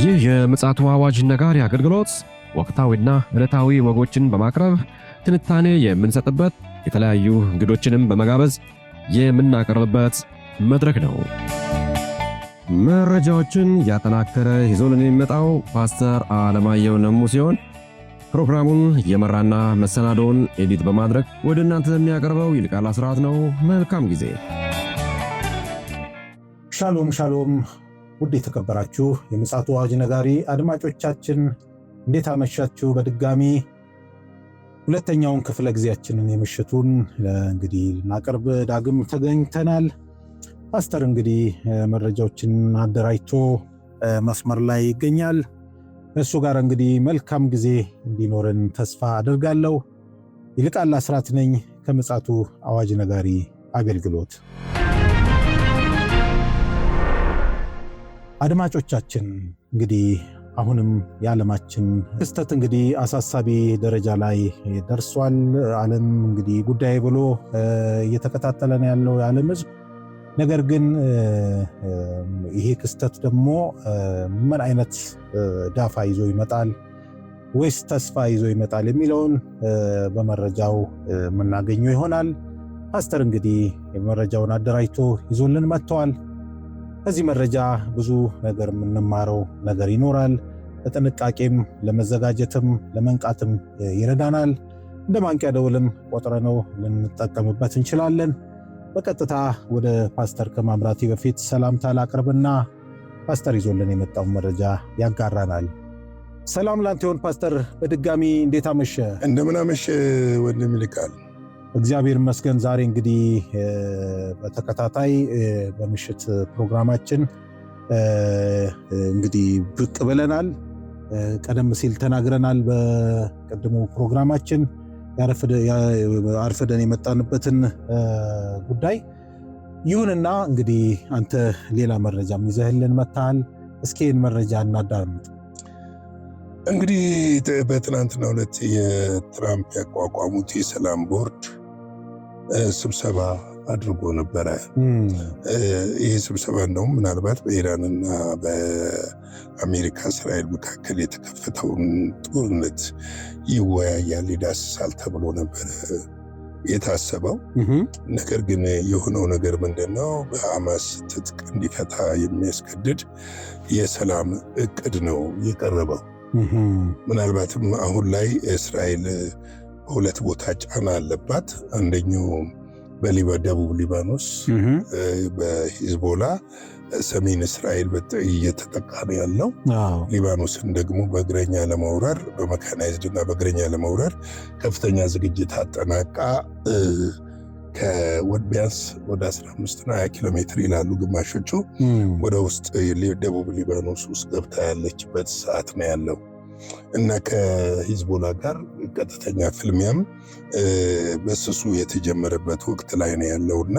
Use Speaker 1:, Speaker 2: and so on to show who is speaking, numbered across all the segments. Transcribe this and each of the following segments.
Speaker 1: ይህ የምፅዓቱ አዋጅ ነጋሪ አገልግሎት ወቅታዊና ዕለታዊ ወጎችን በማቅረብ ትንታኔ የምንሰጥበት የተለያዩ እንግዶችንም በመጋበዝ የምናቀርብበት መድረክ ነው። መረጃዎችን ያጠናከረ ይዞልን የሚመጣው ፓስተር አለማየሁ ነሙ ሲሆን ፕሮግራሙን የመራና መሰናዶውን ኤዲት በማድረግ ወደ እናንተ የሚያቀርበው ይልቃል አስራት ነው። መልካም ጊዜ።
Speaker 2: ሻሎም ሻሎም። ውድ የተከበራችሁ የምፅዓቱ አዋጅ ነጋሪ አድማጮቻችን እንዴት አመሻችሁ? በድጋሚ ሁለተኛውን ክፍለ ጊዜያችንን የምሽቱን እንግዲህ ልናቀርብ ዳግም ተገኝተናል። ፓስተር እንግዲህ መረጃዎችን አደራጅቶ መስመር ላይ ይገኛል። እሱ ጋር እንግዲህ መልካም ጊዜ እንዲኖረን ተስፋ አድርጋለሁ። ይልቃል አስራት ነኝ ከምፅዓቱ አዋጅ ነጋሪ አገልግሎት። አድማጮቻችን እንግዲህ አሁንም የዓለማችን ክስተት እንግዲህ አሳሳቢ ደረጃ ላይ ደርሷል። ዓለም እንግዲህ ጉዳይ ብሎ እየተከታተለን ያለው የዓለም ሕዝብ ነገር ግን ይሄ ክስተት ደግሞ ምን አይነት ዳፋ ይዞ ይመጣል ወይስ ተስፋ ይዞ ይመጣል የሚለውን በመረጃው የምናገኘው ይሆናል። ፓስተር እንግዲህ መረጃውን አደራጅቶ ይዞልን መጥተዋል። ከዚህ መረጃ ብዙ ነገር የምንማረው ነገር ይኖራል። ለጥንቃቄም ለመዘጋጀትም ለመንቃትም ይረዳናል። እንደ ማንቂያ ደውልም ቆጥረነው ልንጠቀምበት እንችላለን። በቀጥታ ወደ ፓስተር ከማምራቴ በፊት ሰላምታ ላቅርብና ፓስተር ይዞልን የመጣውን መረጃ ያጋራናል። ሰላም ላንተ ይሁን ፓስተር። በድጋሚ እንዴት አመሸ?
Speaker 3: እንደምን አመሸ ወንድም ይልቃል።
Speaker 2: እግዚአብሔር ይመስገን። ዛሬ እንግዲህ በተከታታይ በምሽት ፕሮግራማችን እንግዲህ ብቅ ብለናል። ቀደም ሲል ተናግረናል በቀድሞ ፕሮግራማችን አርፍደን የመጣንበትን ጉዳይ። ይሁንና እንግዲህ አንተ ሌላ መረጃም ይዘህልን መጥተሃል። እስኪን መረጃ እናዳምጥ።
Speaker 3: እንግዲህ በትናንትናው ዕለት የትራምፕ ያቋቋሙት የሰላም ቦርድ ስብሰባ አድርጎ ነበረ። ይህ ስብሰባ እንደውም ምናልባት በኢራንና በአሜሪካ እስራኤል መካከል የተከፈተውን ጦርነት ይወያያል፣ ይዳስሳል ተብሎ ነበረ የታሰበው። ነገር ግን የሆነው ነገር ምንድነው? በሐማስ ትጥቅ እንዲፈታ የሚያስገድድ የሰላም እቅድ ነው የቀረበው። ምናልባትም አሁን ላይ እስራኤል በሁለት ቦታ ጫና አለባት። አንደኛው በደቡብ ሊባኖስ በሂዝቦላ፣ ሰሜን እስራኤል እየተጠቃ ነው ያለው። ሊባኖስን ደግሞ በእግረኛ ለመውረር በመካናይዝድ እና በእግረኛ ለመውረር ከፍተኛ ዝግጅት አጠናቃ ቢያንስ ወደ 15 እና 20 ኪሎ ሜትር ይላሉ ግማሾቹ ወደ ውስጥ ደቡብ ሊባኖስ ውስጥ ገብታ ያለችበት ሰዓት ነው ያለው እና ከሂዝቦላ ጋር ቀጥተኛ ፍልሚያም በስሱ የተጀመረበት ወቅት ላይ ነው ያለውና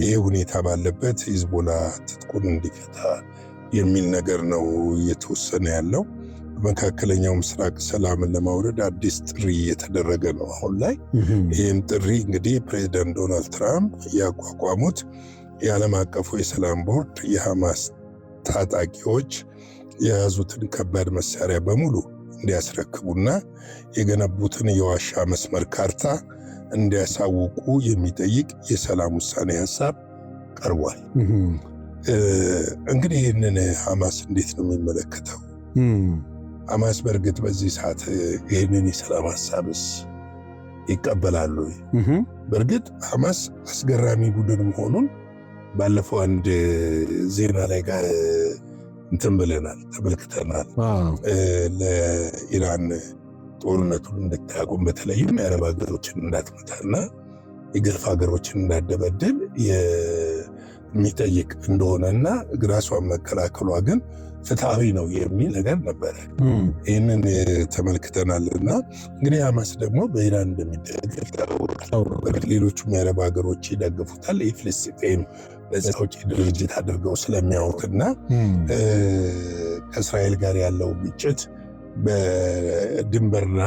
Speaker 3: ይሄ ሁኔታ ባለበት ሂዝቦላ ትጥቁን እንዲፈታ የሚል ነገር ነው እየተወሰነ ያለው። በመካከለኛው ምስራቅ ሰላምን ለማውረድ አዲስ ጥሪ እየተደረገ ነው አሁን ላይ። ይህም ጥሪ እንግዲህ ፕሬዚዳንት ዶናልድ ትራምፕ ያቋቋሙት የዓለም አቀፉ የሰላም ቦርድ የሐማስ ታጣቂዎች የያዙትን ከባድ መሳሪያ በሙሉ እንዲያስረክቡና የገነቡትን የዋሻ መስመር ካርታ እንዲያሳውቁ የሚጠይቅ የሰላም ውሳኔ ሀሳብ ቀርቧል። እንግዲህ ይህንን ሐማስ እንዴት ነው የሚመለከተው? ሐማስ በእርግጥ በዚህ ሰዓት ይህንን የሰላም ሀሳብስ ይቀበላሉ? በእርግጥ ሐማስ አስገራሚ ቡድን መሆኑን ባለፈው አንድ ዜና ላይ ጋር እንትን ብለናል፣ ተመልክተናል። ለኢራን ጦርነቱን እንድታቆም በተለይም የአረብ ሀገሮችን እንዳትመታና የገልፍ ሀገሮችን እንዳደበድብ የሚጠይቅ እንደሆነና ግራሷን መከላከሏ ግን ፍትሐዊ ነው የሚል ነገር ነበረ። ይህንን ተመልክተናልና እንግዲህ ሐማስ ደግሞ በኢራን እንደሚደገፍ ታወቃል። ሌሎቹም የአረብ ሀገሮች ይደግፉታል። የፍልስጤም ነፃ አውጪ ድርጅት አድርገው ስለሚያዩትና ከእስራኤል ጋር ያለው ግጭት በድንበርና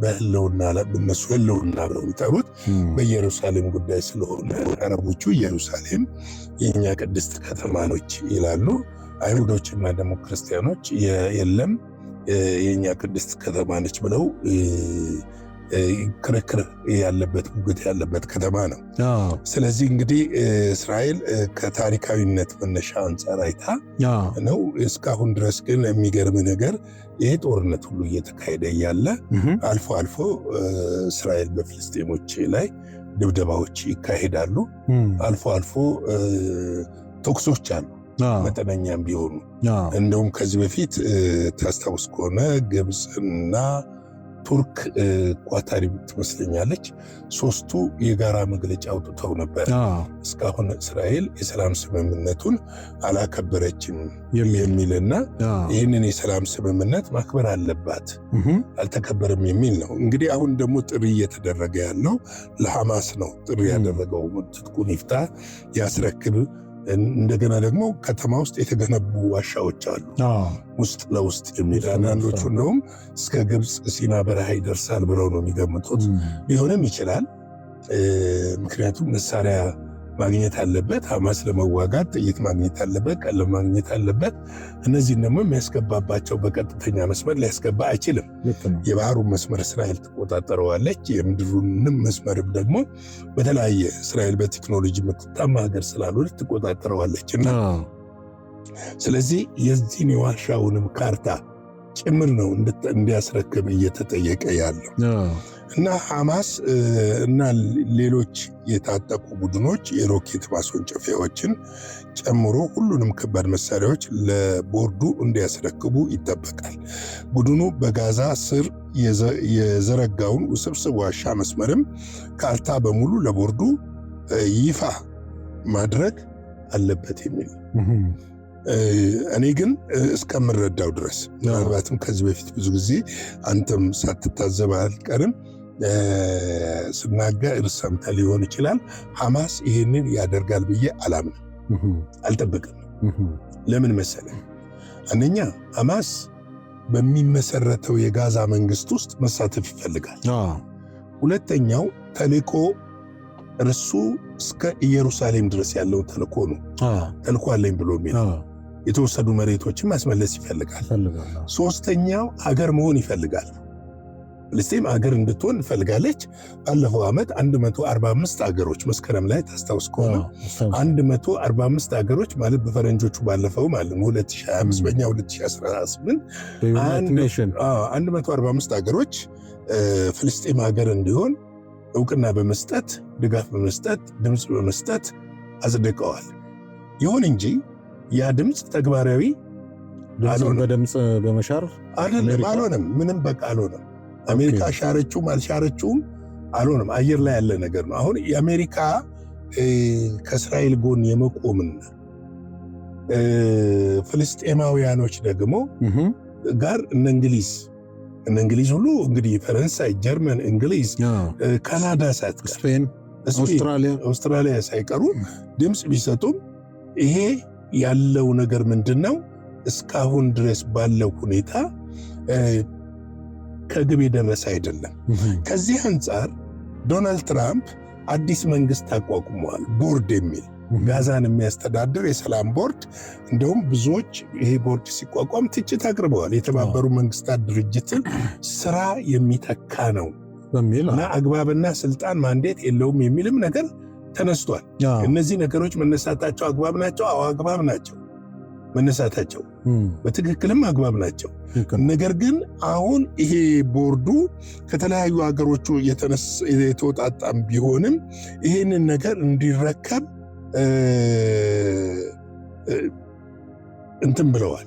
Speaker 3: በህልውና በእነሱ ህልውና ብለው የሚጠሩት በኢየሩሳሌም ጉዳይ ስለሆነ አረቦቹ ኢየሩሳሌም የኛ ቅድስት ከተማ ነች ይላሉ። አይሁዶችና ደግሞ ክርስቲያኖች የለም የኛ ቅድስት ከተማ ነች ብለው ክርክር ያለበት ጉግት ያለበት ከተማ ነው። ስለዚህ እንግዲህ እስራኤል ከታሪካዊነት መነሻ አንጻር አይታ ነው እስካሁን ድረስ ግን የሚገርም ነገር ይሄ ጦርነት ሁሉ እየተካሄደ ያለ አልፎ አልፎ እስራኤል በፍልስጤሞች ላይ ድብደባዎች ይካሄዳሉ። አልፎ አልፎ ተኩሶች አሉ መጠነኛም ቢሆኑ። እንደውም ከዚህ በፊት ታስታውስ ከሆነ ግብፅና ቱርክ ኳታሪ ትመስለኛለች ሶስቱ የጋራ መግለጫ አውጥተው ነበር። እስካሁን እስራኤል የሰላም ስምምነቱን አላከበረችም የሚልና ይህንን የሰላም ስምምነት ማክበር አለባት አልተከበረም የሚል ነው። እንግዲህ አሁን ደግሞ ጥሪ እየተደረገ ያለው ለሐማስ ነው። ጥሪ ያደረገው ትጥቁን ይፍታ ያስረክብ። እንደገና ደግሞ ከተማ ውስጥ የተገነቡ ዋሻዎች አሉ ውስጥ ለውስጥ የሚል አንዳንዶቹ እንደውም እስከ ግብፅ ሲና በረሃ ይደርሳል ብለው ነው የሚገምቱት። ሊሆንም ይችላል። ምክንያቱም መሳሪያ ማግኘት አለበት ሐማስ ለመዋጋት ጥይት ማግኘት አለበት፣ ቀለም ማግኘት አለበት። እነዚህን ደግሞ የሚያስገባባቸው በቀጥተኛ መስመር ሊያስገባ አይችልም። የባህሩን መስመር እስራኤል ትቆጣጠረዋለች። የምድሩንም መስመርም ደግሞ በተለያየ እስራኤል በቴክኖሎጂ የምትታማ ሀገር ስላልሆነች ትቆጣጠረዋለች እና ስለዚህ የዚህን የዋሻውንም ካርታ ጭምር ነው እንዲያስረክብ እየተጠየቀ ያለው እና ሐማስ እና ሌሎች የታጠቁ ቡድኖች የሮኬት ማስወንጨፊያዎችን ጨምሮ ሁሉንም ከባድ መሳሪያዎች ለቦርዱ እንዲያስረክቡ ይጠበቃል። ቡድኑ በጋዛ ስር የዘረጋውን ውስብስብ ዋሻ መስመርም ካርታ በሙሉ ለቦርዱ ይፋ ማድረግ አለበት የሚል እኔ ግን እስከምረዳው ድረስ ምናልባትም ከዚህ በፊት ብዙ ጊዜ አንተም ሳትታዘብ አልቀርም ስናገር ሰምተህ ሊሆን ይችላል። ሐማስ ይህንን ያደርጋል ብዬ አላምንም፣ አልጠብቅም። ለምን መሰለህ? አንደኛ ሐማስ በሚመሰረተው የጋዛ መንግስት ውስጥ መሳተፍ ይፈልጋል። ሁለተኛው ተልእኮ እርሱ እስከ ኢየሩሳሌም ድረስ ያለው ተልእኮ ነው። ተልእኮ አለኝ ብሎ የሚል የተወሰዱ መሬቶችን ማስመለስ ይፈልጋል። ሶስተኛው ሀገር መሆን ይፈልጋል። ፍልስጤም ሀገር እንድትሆን ትፈልጋለች። ባለፈው ዓመት 145 ሀገሮች መስከረም ላይ ታስታውስ ከሆነ 145 ሀገሮች ማለት በፈረንጆቹ ባለፈው ማለት ነው 2025 በእኛ 2018 145 ሀገሮች ፍልስጤም ሀገር እንዲሆን እውቅና በመስጠት ድጋፍ በመስጠት ድምፅ በመስጠት አጽድቀዋል። ይሁን እንጂ ያ ድምፅ ተግባራዊ
Speaker 2: በድምፅ በመሻር
Speaker 3: አልሆነም። ምንም በቃ አልሆነም። አሜሪካ ሻረችውም አልሻረችውም አልሆነም። አየር ላይ ያለ ነገር ነው። አሁን የአሜሪካ ከእስራኤል ጎን የመቆምና ፍልስጤማውያኖች ደግሞ ጋር እነ እንግሊዝ ሁሉ እንግዲህ ፈረንሳይ፣ ጀርመን፣ እንግሊዝ፣ ካናዳ ሳይቀር
Speaker 2: ስፔን፣
Speaker 3: አውስትራሊያ ሳይቀሩ ድምፅ ቢሰጡም ይሄ ያለው ነገር ምንድነው? እስካሁን ድረስ ባለው ሁኔታ ከግብ የደረሰ አይደለም። ከዚህ አንጻር ዶናልድ ትራምፕ አዲስ መንግስት አቋቁመዋል። ቦርድ የሚል ጋዛን የሚያስተዳድር የሰላም ቦርድ። እንደውም ብዙዎች ይሄ ቦርድ ሲቋቋም ትችት አቅርበዋል። የተባበሩ መንግስታት ድርጅትን ስራ የሚተካ ነው እና አግባብና ስልጣን ማንዴት የለውም የሚልም ነገር ተነስቷል። እነዚህ ነገሮች መነሳታቸው አግባብ ናቸው? አዎ አግባብ ናቸው። መነሳታቸው በትክክልም አግባብ ናቸው። ነገር ግን አሁን ይሄ ቦርዱ ከተለያዩ ሀገሮቹ የተወጣጣም ቢሆንም ይህንን ነገር እንዲረከብ እንትን ብለዋል፣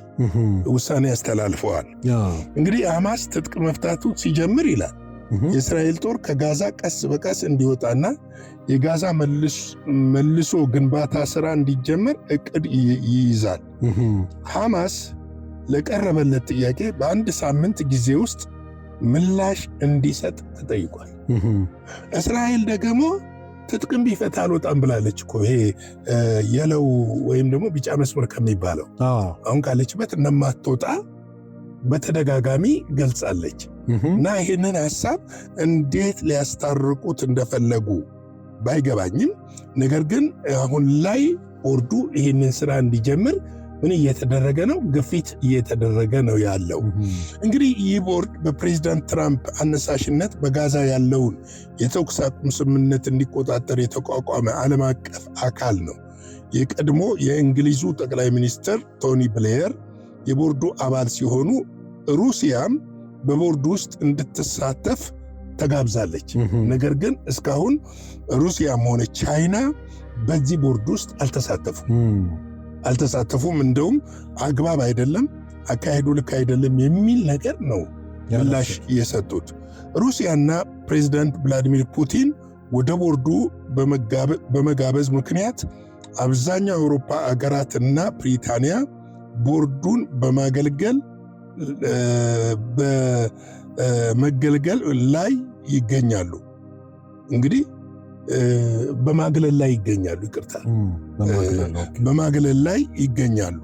Speaker 3: ውሳኔ ያስተላልፈዋል። እንግዲህ ሐማስ ትጥቅ መፍታቱ ሲጀምር ይላል የእስራኤል ጦር ከጋዛ ቀስ በቀስ እንዲወጣና የጋዛ መልሶ ግንባታ ስራ እንዲጀመር እቅድ ይይዛል። ሐማስ ለቀረበለት ጥያቄ በአንድ ሳምንት ጊዜ ውስጥ ምላሽ እንዲሰጥ ተጠይቋል። እስራኤል ደግሞ ትጥቅም ቢፈታ አልወጣም ብላለች እኮ። ይሄ የለው ወይም ደግሞ ቢጫ መስመር ከሚባለው አሁን ካለችበት እንደማትወጣ በተደጋጋሚ ገልጻለች። እና ይህንን ሐሳብ እንዴት ሊያስታርቁት እንደፈለጉ ባይገባኝም፣ ነገር ግን አሁን ላይ ቦርዱ ይህንን ስራ እንዲጀምር ምን እየተደረገ ነው? ግፊት እየተደረገ ነው ያለው። እንግዲህ ይህ ቦርድ በፕሬዚዳንት ትራምፕ አነሳሽነት በጋዛ ያለውን የተኩስ አቁም ስምምነት እንዲቆጣጠር የተቋቋመ ዓለም አቀፍ አካል ነው። የቀድሞ የእንግሊዙ ጠቅላይ ሚኒስትር ቶኒ ብሌየር የቦርዱ አባል ሲሆኑ ሩሲያም በቦርዱ ውስጥ እንድትሳተፍ ተጋብዛለች። ነገር ግን እስካሁን ሩሲያም ሆነ ቻይና በዚህ ቦርድ ውስጥ አልተሳተፉም። እንደውም አግባብ አይደለም፣ አካሄዱ ልክ አይደለም የሚል ነገር ነው ምላሽ የሰጡት። ሩሲያና ፕሬዚዳንት ቭላዲሚር ፑቲን ወደ ቦርዱ በመጋበዝ ምክንያት አብዛኛው የአውሮፓ አገራትና ብሪታንያ ቦርዱን በመገልገል ላይ ይገኛሉ። እንግዲህ በማግለል ላይ ይገኛሉ። ይቅርታ፣ በማግለል ላይ ይገኛሉ።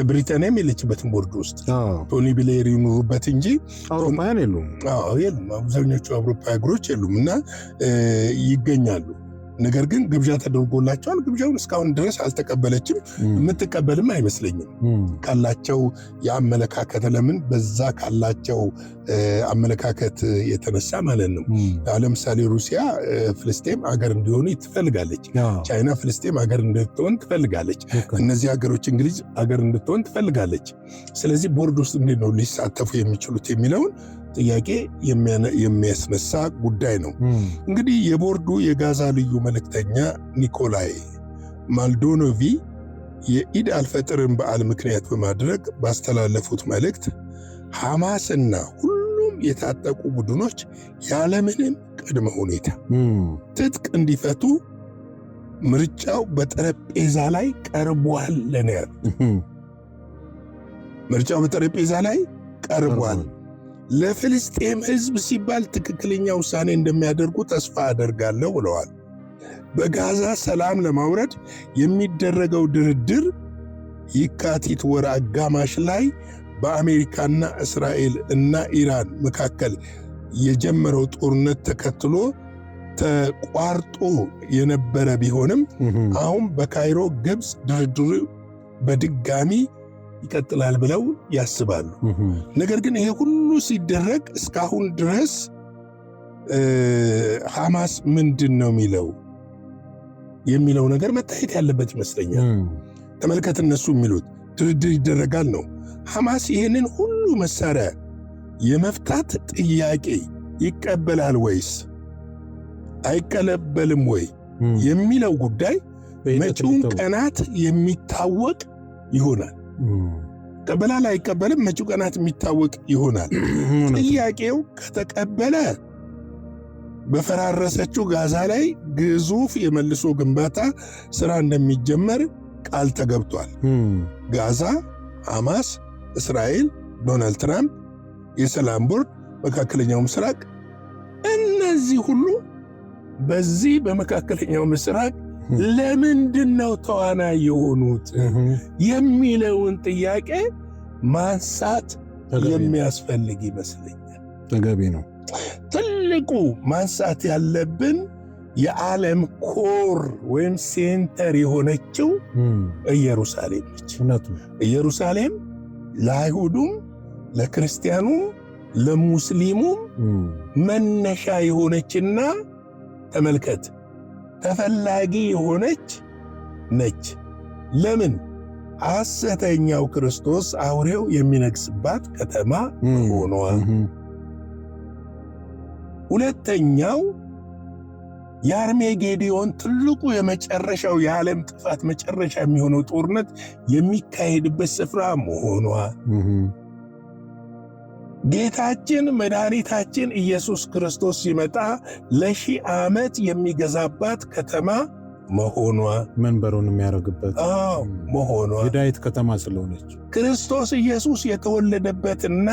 Speaker 3: ብሪታንያም የለችበትን ቦርድ ውስጥ ቶኒ ብሌየር ይኑሩበት እንጂ
Speaker 2: አውሮፓውያን የሉም።
Speaker 3: አብዛኞቹ አውሮፓ ሀገሮች የሉም እና ይገኛሉ። ነገር ግን ግብዣ ተደርጎላቸዋል። ግብዣውን እስካሁን ድረስ አልተቀበለችም፣ የምትቀበልም አይመስለኝም ካላቸው የአመለካከት ለምን በዛ ካላቸው አመለካከት የተነሳ ማለት ነው። ለምሳሌ ሩሲያ ፍልስጤም አገር እንዲሆኑ ትፈልጋለች። ቻይና ፍልስጤም አገር እንድትሆን ትፈልጋለች። እነዚህ ሀገሮች እንግሊዝ አገር እንድትሆን ትፈልጋለች። ስለዚህ ቦርድ ውስጥ እንዴት ነው ሊሳተፉ የሚችሉት የሚለውን ጥያቄ የሚያስነሳ ጉዳይ ነው። እንግዲህ የቦርዱ የጋዛ ልዩ መልእክተኛ ኒኮላይ ማልዶኖቪ የኢድ አልፈጥርን በዓል ምክንያት በማድረግ ባስተላለፉት መልእክት ሐማስና ሁሉም የታጠቁ ቡድኖች ያለምንም ቅድመ ሁኔታ ትጥቅ እንዲፈቱ ምርጫው በጠረጴዛ ላይ ቀርቧል ነው። ምርጫው በጠረጴዛ ላይ ቀርቧል። ለፍልስጤም ሕዝብ ሲባል ትክክለኛ ውሳኔ እንደሚያደርጉ ተስፋ አደርጋለሁ ብለዋል። በጋዛ ሰላም ለማውረድ የሚደረገው ድርድር የካቲት ወር አጋማሽ ላይ በአሜሪካና እስራኤል እና ኢራን መካከል የጀመረው ጦርነት ተከትሎ ተቋርጦ የነበረ ቢሆንም አሁን በካይሮ ግብፅ ድርድሩ በድጋሚ ይቀጥላል ብለው ያስባሉ። ነገር ግን ይሄ ሁሉ ሲደረግ እስካሁን ድረስ ሐማስ ምንድን ነው የሚለው ነገር መታየት ያለበት ይመስለኛል። ተመልከት፣ እነሱ የሚሉት ድርድር ይደረጋል ነው። ሐማስ ይህንን ሁሉ መሳሪያ የመፍታት ጥያቄ ይቀበላል ወይስ አይቀበልም ወይ የሚለው ጉዳይ መጪውን ቀናት የሚታወቅ ይሆናል። ቀበላል አይቀበልም፣ መጪው ቀናት የሚታወቅ ይሆናል። ጥያቄው ከተቀበለ በፈራረሰችው ጋዛ ላይ ግዙፍ የመልሶ ግንባታ ስራ እንደሚጀመር ቃል ተገብቷል። ጋዛ፣ ሐማስ፣ እስራኤል፣ ዶናልድ ትራምፕ፣ የሰላም ቦርድ፣ መካከለኛው ምስራቅ፣ እነዚህ ሁሉ በዚህ በመካከለኛው ምስራቅ ለምንድን ነው ተዋናይ የሆኑት የሚለውን ጥያቄ ማንሳት የሚያስፈልግ ይመስለኛል።
Speaker 2: ተገቢ ነው።
Speaker 3: ትልቁ ማንሳት ያለብን የዓለም ኮር ወይም ሴንተር የሆነችው ኢየሩሳሌም ነች። ኢየሩሳሌም ለአይሁዱም፣ ለክርስቲያኑም፣ ለሙስሊሙም መነሻ የሆነችና ተመልከት ተፈላጊ የሆነች ነች። ለምን? ሐሰተኛው ክርስቶስ አውሬው የሚነግስባት ከተማ ሆኗ። ሁለተኛው የአርሜጌዲዮን ትልቁ የመጨረሻው የዓለም ጥፋት መጨረሻ የሚሆነው ጦርነት የሚካሄድበት ስፍራ መሆኗ። ጌታችን መድኃኒታችን ኢየሱስ ክርስቶስ ሲመጣ ለ1000 ዓመት የሚገዛባት ከተማ መሆኗ፣
Speaker 2: መንበሩን የሚያደርግበት
Speaker 3: መሆኗ፣
Speaker 2: የዳዊት ከተማ ስለሆነች
Speaker 3: ክርስቶስ ኢየሱስ የተወለደበትና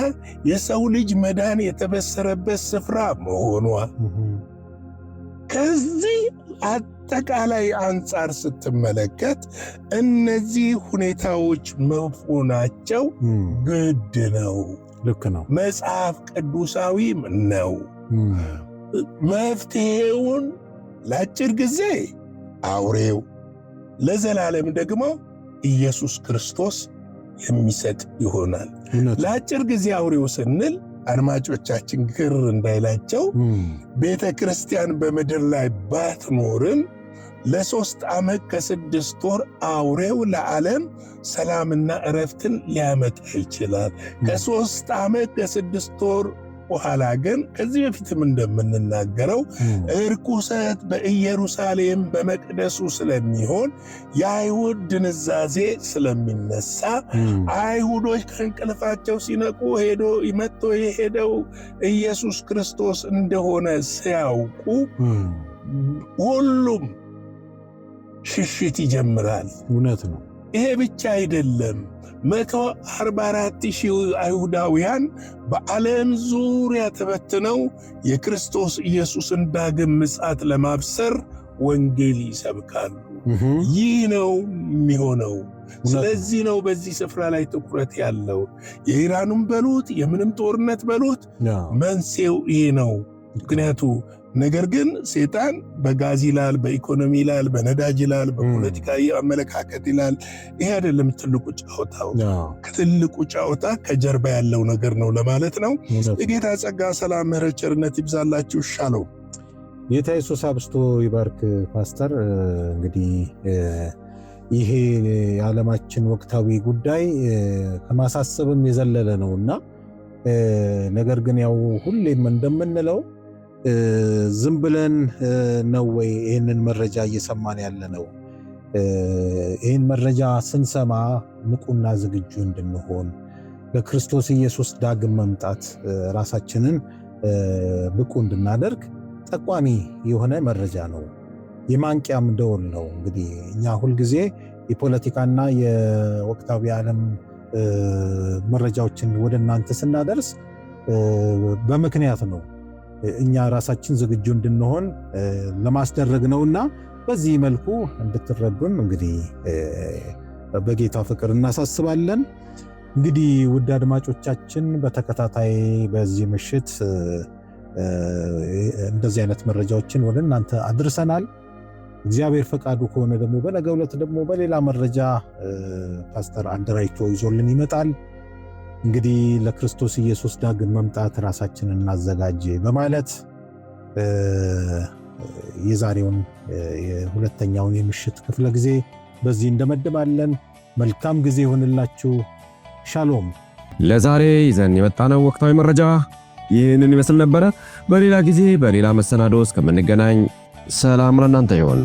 Speaker 3: የሰው ልጅ መዳን የተበሰረበት ስፍራ መሆኗ። ከዚህ አጠቃላይ አንጻር ስትመለከት እነዚህ ሁኔታዎች መሆናቸው ግድ ነው።
Speaker 2: ልክ ነው።
Speaker 3: መጽሐፍ ቅዱሳዊም ነው። መፍትሄውን ለአጭር ጊዜ አውሬው፣ ለዘላለም ደግሞ ኢየሱስ ክርስቶስ የሚሰጥ ይሆናል። ለአጭር ጊዜ አውሬው ስንል አድማጮቻችን ግር እንዳይላቸው ቤተ ክርስቲያን በምድር ላይ ባትኖርም ለ3 ዓመት ከ6 ወር አውሬው ለዓለም ሰላምና እረፍትን ሊያመጣ ይችላል። ከ3 ዓመት ከ6 ወር በኋላ ግን ከዚህ በፊትም እንደምንናገረው እርኩሰት በኢየሩሳሌም በመቅደሱ ስለሚሆን የአይሁድ ድንዛዜ ስለሚነሳ አይሁዶች ከእንቅልፋቸው ሲነቁ መጥቶ የሄደው ኢየሱስ ክርስቶስ እንደሆነ ሲያውቁ ሁሉም ሽሽት ይጀምራል።
Speaker 2: እውነት ነው።
Speaker 3: ይሄ ብቻ አይደለም። 144,000 አይሁዳውያን በዓለም ዙሪያ ተበትነው የክርስቶስ ኢየሱስን ዳግም ምጽአት ለማብሰር ወንጌል ይሰብካሉ። ይህ ነው የሚሆነው። ስለዚህ ነው በዚህ ስፍራ ላይ ትኩረት ያለው። የኢራኑም በሉት የምንም ጦርነት በሉት መንስኤው ይሄ ነው። ምክንያቱ ነገር ግን ሰይጣን በጋዝ ይላል፣ በኢኮኖሚ ይላል፣ በነዳጅ ይላል፣ በፖለቲካዊ አመለካከት ይላል። ይሄ አይደለም ትልቁ ጫወታው። ከትልቁ ጫወታ ከጀርባ ያለው ነገር ነው ለማለት ነው። የጌታ ጸጋ፣ ሰላም፣ ምሕረት፣ ቸርነት ይብዛላችሁ። ሻሎም።
Speaker 2: ጌታ ኢየሱስ አብስቶ ይባርክ። ፓስተር እንግዲህ ይሄ የዓለማችን ወቅታዊ ጉዳይ ከማሳሰብም የዘለለ ነውና ነገር ግን ያው ሁሌም እንደምንለው ዝም ብለን ነው ወይ ይህንን መረጃ እየሰማን ያለ ነው? ይህን መረጃ ስንሰማ ንቁና ዝግጁ እንድንሆን ለክርስቶስ ኢየሱስ ዳግም መምጣት ራሳችንን ብቁ እንድናደርግ ጠቋሚ የሆነ መረጃ ነው። የማንቂያም ደወል ነው። እንግዲህ እኛ ሁልጊዜ የፖለቲካና የወቅታዊ ዓለም መረጃዎችን ወደ እናንተ ስናደርስ በምክንያት ነው። እኛ ራሳችን ዝግጁ እንድንሆን ለማስደረግ ነውና በዚህ መልኩ እንድትረዱን እንግዲህ በጌታ ፍቅር እናሳስባለን። እንግዲህ ውድ አድማጮቻችን በተከታታይ በዚህ ምሽት እንደዚህ አይነት መረጃዎችን ወደ እናንተ አድርሰናል። እግዚአብሔር ፈቃዱ ከሆነ ደግሞ በነገው ዕለት ደግሞ በሌላ መረጃ ፓስተር አንድራይቶ ይዞልን ይመጣል። እንግዲህ ለክርስቶስ ኢየሱስ ዳግም መምጣት ራሳችንን እናዘጋጅ በማለት የዛሬውን የሁለተኛውን የምሽት ክፍለ ጊዜ በዚህ እንደመደባለን። መልካም ጊዜ ይሁንላችሁ። ሻሎም።
Speaker 1: ለዛሬ ይዘን የመጣነው ወቅታዊ መረጃ ይህንን ይመስል ነበረ። በሌላ ጊዜ በሌላ መሰናዶ እስከምንገናኝ ሰላም ለእናንተ ይሁን።